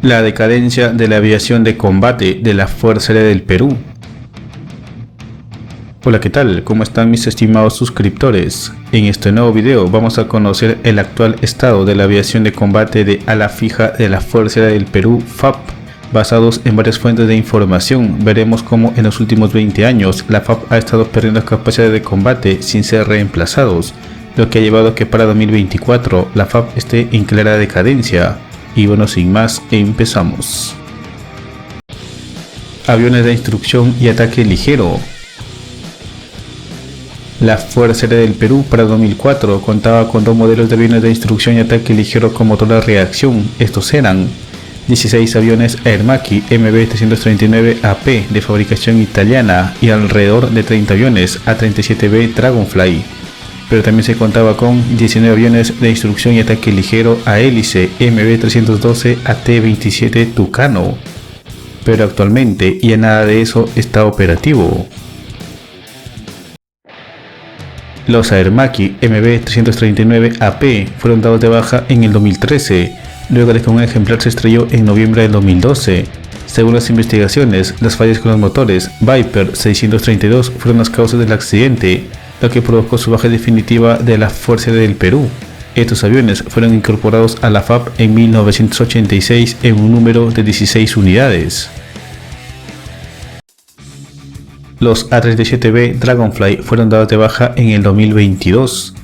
La decadencia de la aviación de combate de la Fuerza Aérea del Perú. Hola, ¿qué tal? ¿Cómo están mis estimados suscriptores? En este nuevo video vamos a conocer el actual estado de la aviación de combate de ala fija de la Fuerza Aérea del Perú, FAP. Basados en varias fuentes de información, veremos cómo en los últimos 20 años la FAP ha estado perdiendo capacidad de combate sin ser reemplazados, lo que ha llevado a que para 2024 la FAP esté en clara decadencia. Y bueno, sin más, empezamos. Aviones de instrucción y ataque ligero. La Fuerza Aérea del Perú para 2004 contaba con dos modelos de aviones de instrucción y ataque ligero con motor de reacción. Estos eran 16 aviones Air Macchi MB339AP de fabricación italiana y alrededor de 30 aviones A-37B Dragonfly. Pero también se contaba con 19 aviones de instrucción y ataque ligero a hélice MB312 AT-27 Tucano. Pero actualmente ya nada de eso está operativo. Los Air Macchi MB339AP fueron dados de baja en el 2013, luego de que un ejemplar se estrelló en noviembre del 2012. Según las investigaciones, las fallas con los motores Viper 632 fueron las causas del accidente, lo que provocó su baja definitiva de la Fuerza Aérea del Perú. Estos aviones fueron incorporados a la FAP en 1986 en un número de 16 unidades. Los A-37B Dragonfly fueron dados de baja en el 2022.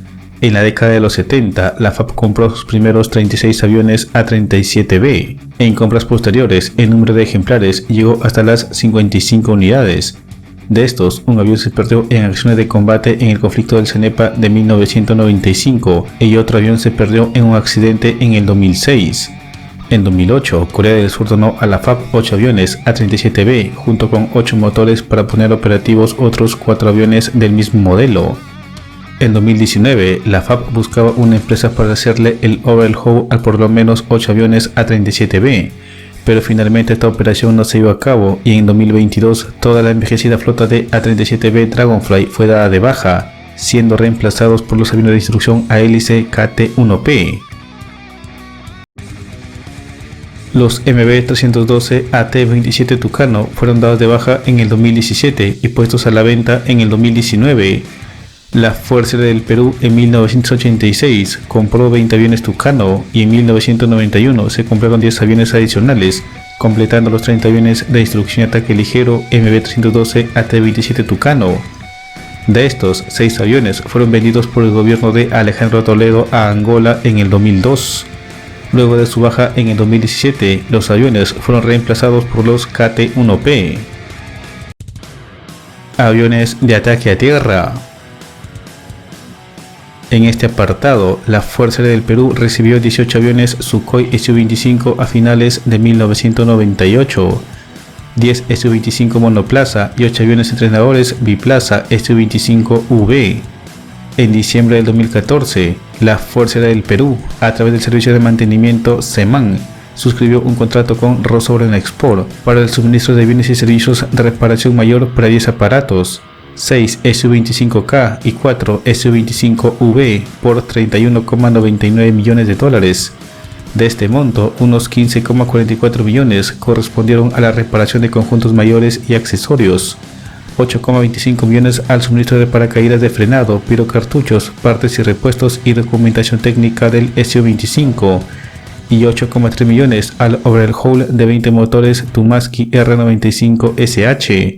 En la década de los 70, la FAP compró sus primeros 36 aviones A-37B. En compras posteriores, el número de ejemplares llegó hasta las 55 unidades. De estos, un avión se perdió en acciones de combate en el conflicto del Cenepa de 1995 y otro avión se perdió en un accidente en el 2006. En 2008, Corea del Sur donó a la FAP 8 aviones A-37B junto con 8 motores para poner operativos otros 4 aviones del mismo modelo. En 2019, la FAP buscaba una empresa para hacerle el overhaul a por lo menos 8 aviones A-37B, pero finalmente esta operación no se llevó a cabo y en 2022 toda la envejecida flota de A-37B Dragonfly fue dada de baja, siendo reemplazados por los aviones de instrucción a hélice KT-1P. Los MB312 AT-27 Tucano fueron dados de baja en el 2017 y puestos a la venta en el 2019. La Fuerza Aérea del Perú en 1986 compró 20 aviones Tucano y en 1991 se compraron 10 aviones adicionales, completando los 30 aviones de instrucción y ataque ligero MB312 AT-27 Tucano. De estos, 6 aviones fueron vendidos por el gobierno de Alejandro Toledo a Angola en el 2002. Luego de su baja en el 2017, los aviones fueron reemplazados por los KT-1P. Aviones de ataque a tierra. En este apartado, la Fuerza Aérea del Perú recibió 18 aviones Sukhoi Su-25 a finales de 1998, 10 Su-25 monoplaza y 8 aviones entrenadores biplaza Su-25V. En diciembre del 2014, la Fuerza Aérea del Perú, a través del servicio de mantenimiento SEMAN, suscribió un contrato con Rosoboronexport para el suministro de bienes y servicios de reparación mayor para 10 aparatos, 6 Su-25K y 4 Su-25V por $31,99 millones. De este monto, unos 15,44 millones correspondieron a la reparación de conjuntos mayores y accesorios, 8,25 millones al suministro de paracaídas de frenado, pirocartuchos, partes y repuestos y documentación técnica del Su-25 y 8,3 millones al overhaul de 20 motores Tumaski R95SH.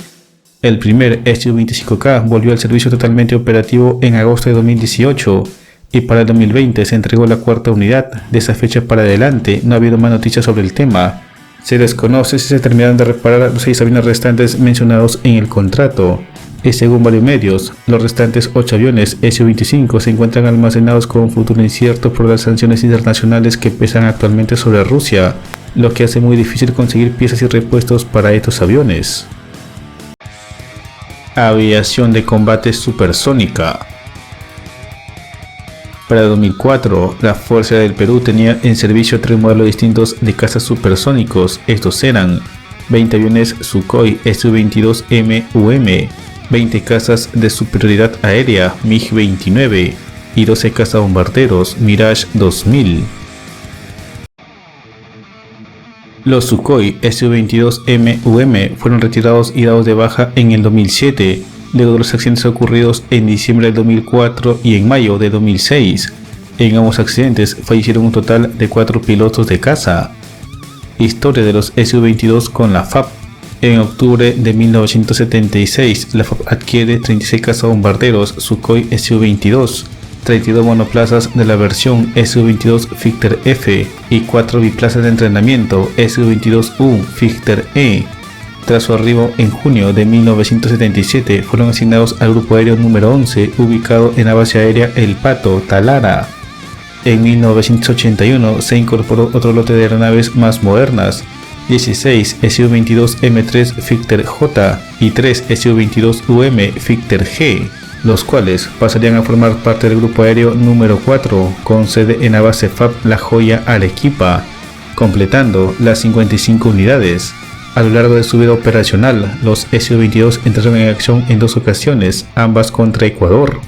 El primer Su-25K volvió al servicio totalmente operativo en agosto de 2018 y para el 2020 se entregó la cuarta unidad. De esa fecha para adelante no ha habido más noticias sobre el tema. Se desconoce si se terminaron de reparar los 6 aviones restantes mencionados en el contrato. Y según varios medios, los restantes 8 aviones Su-25 se encuentran almacenados con un futuro incierto por las sanciones internacionales que pesan actualmente sobre Rusia, lo que hace muy difícil conseguir piezas y repuestos para estos aviones. Aviación de combate supersónica. Para 2004, la Fuerza Aérea del Perú tenía en servicio 3 modelos distintos de cazas supersónicos. Estos eran 20 aviones Sukhoi Su-22M-UM, 20 cazas de superioridad aérea MiG-29 y 12 cazabombarderos Mirage 2000. Los Sukhoi Su-22 MUM fueron retirados y dados de baja en el 2007, luego de los accidentes ocurridos en diciembre del 2004 y en mayo de 2006. En ambos accidentes fallecieron un total de 4 pilotos de caza. Historia de los Su-22 con la FAB. En octubre de 1976, la FAB adquiere 36 cazabombarderos Sukhoi Su-22, 32 monoplazas de la versión Su-22 Fighter F y 4 biplazas de entrenamiento Su-22U Fighter E. Tras su arribo en junio de 1977, fueron asignados al Grupo Aéreo número 11, ubicado en la base aérea El Pato, Talara. En 1981 se incorporó otro lote de aeronaves más modernas, 16 Su-22 M3 Fighter J y 3 Su-22UM Fighter G, los cuales pasarían a formar parte del Grupo Aéreo número 4, con sede en la base FAB La Joya, Arequipa, completando las 55 unidades. A lo largo de su vida operacional, los Su-22 entraron en acción en 2 ocasiones, ambas contra Ecuador.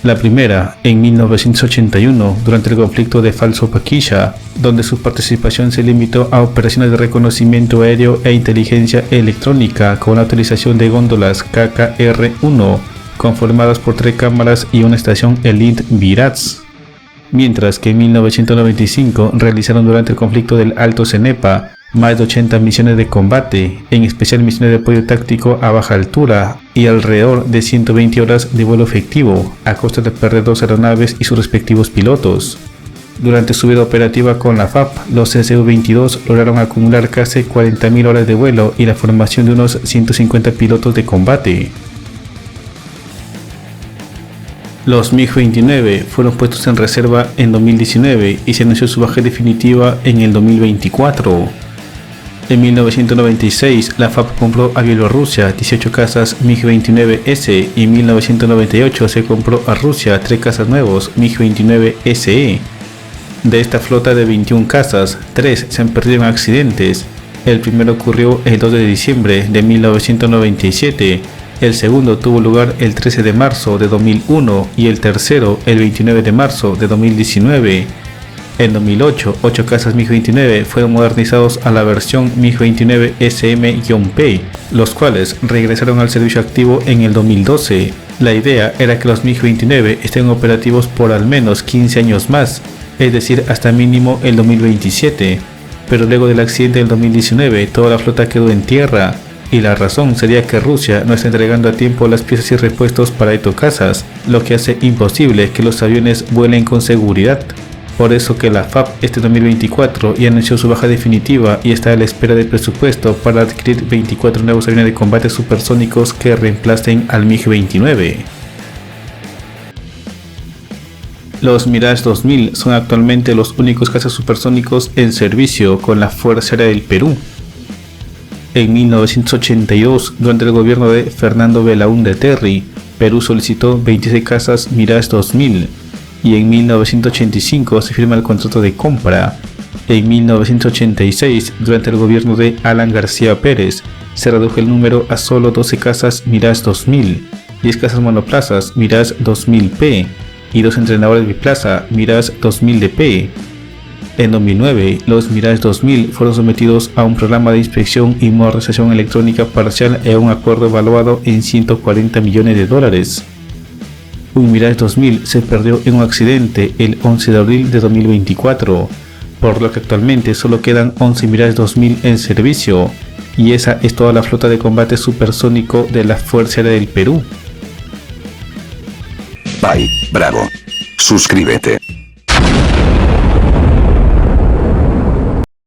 La primera, en 1981, durante el conflicto de Falso Paquilla, donde su participación se limitó a operaciones de reconocimiento aéreo e inteligencia electrónica con la utilización de góndolas KKR-1, conformadas por 3 cámaras y una estación Elite Viraz. Mientras que en 1995 realizaron durante el conflicto del Alto Cenepa más de 80 misiones de combate, en especial misiones de apoyo táctico a baja altura y alrededor de 120 horas de vuelo efectivo, a costa de perder 2 aeronaves y sus respectivos pilotos. Durante su vida operativa con la FAB, los Su-22 lograron acumular casi 40.000 horas de vuelo y la formación de unos 150 pilotos de combate. Los MiG-29 fueron puestos en reserva en 2019 y se anunció su baja definitiva en el 2024. En 1996, la FAB compró a Bielorrusia 18 cazas MiG-29S y en 1998 se compró a Rusia 3 cazas nuevos MiG-29SE. De esta flota de 21 cazas, 3 se han perdido en accidentes. El primero ocurrió el 2 de diciembre de 1997, el segundo tuvo lugar el 13 de marzo de 2001 y el tercero el 29 de marzo de 2019. En 2008, 8 cazas MiG-29 fueron modernizados a la versión MiG-29 SM-P, los cuales regresaron al servicio activo en el 2012. La idea era que los MiG-29 estén operativos por al menos 15 años más, es decir, hasta mínimo el 2027, pero luego del accidente del 2019 toda la flota quedó en tierra, y la razón sería que Rusia no está entregando a tiempo las piezas y repuestos para estos cazas, lo que hace imposible que los aviones vuelen con seguridad. Por eso que la FAB este 2024 ya anunció su baja definitiva y está a la espera de presupuesto para adquirir 24 nuevos aviones de combate supersónicos que reemplacen al MiG-29. Los Mirage 2000 son actualmente los únicos cazas supersónicos en servicio con la Fuerza Aérea del Perú. En 1982, durante el gobierno de Fernando Belaúnde Terry, Perú solicitó 26 cazas Mirage 2000. Y en 1985 se firma el contrato de compra. En 1986, durante el gobierno de Alan García Pérez, se redujo el número a solo 12 cazas Mirage 2000, 10 cazas monoplazas Mirage 2000P y 2 entrenadores biplaza Mirage 2000DP. En 2009, los Mirage 2000 fueron sometidos a un programa de inspección y modernización electrónica parcial y a un acuerdo evaluado en $140 millones. Un Mirage 2000 se perdió en un accidente el 11 de abril de 2024, por lo que actualmente solo quedan 11 Mirage 2000 en servicio, y esa es toda la flota de combate supersónico de la Fuerza Aérea del Perú. Bye, bravo. Suscríbete.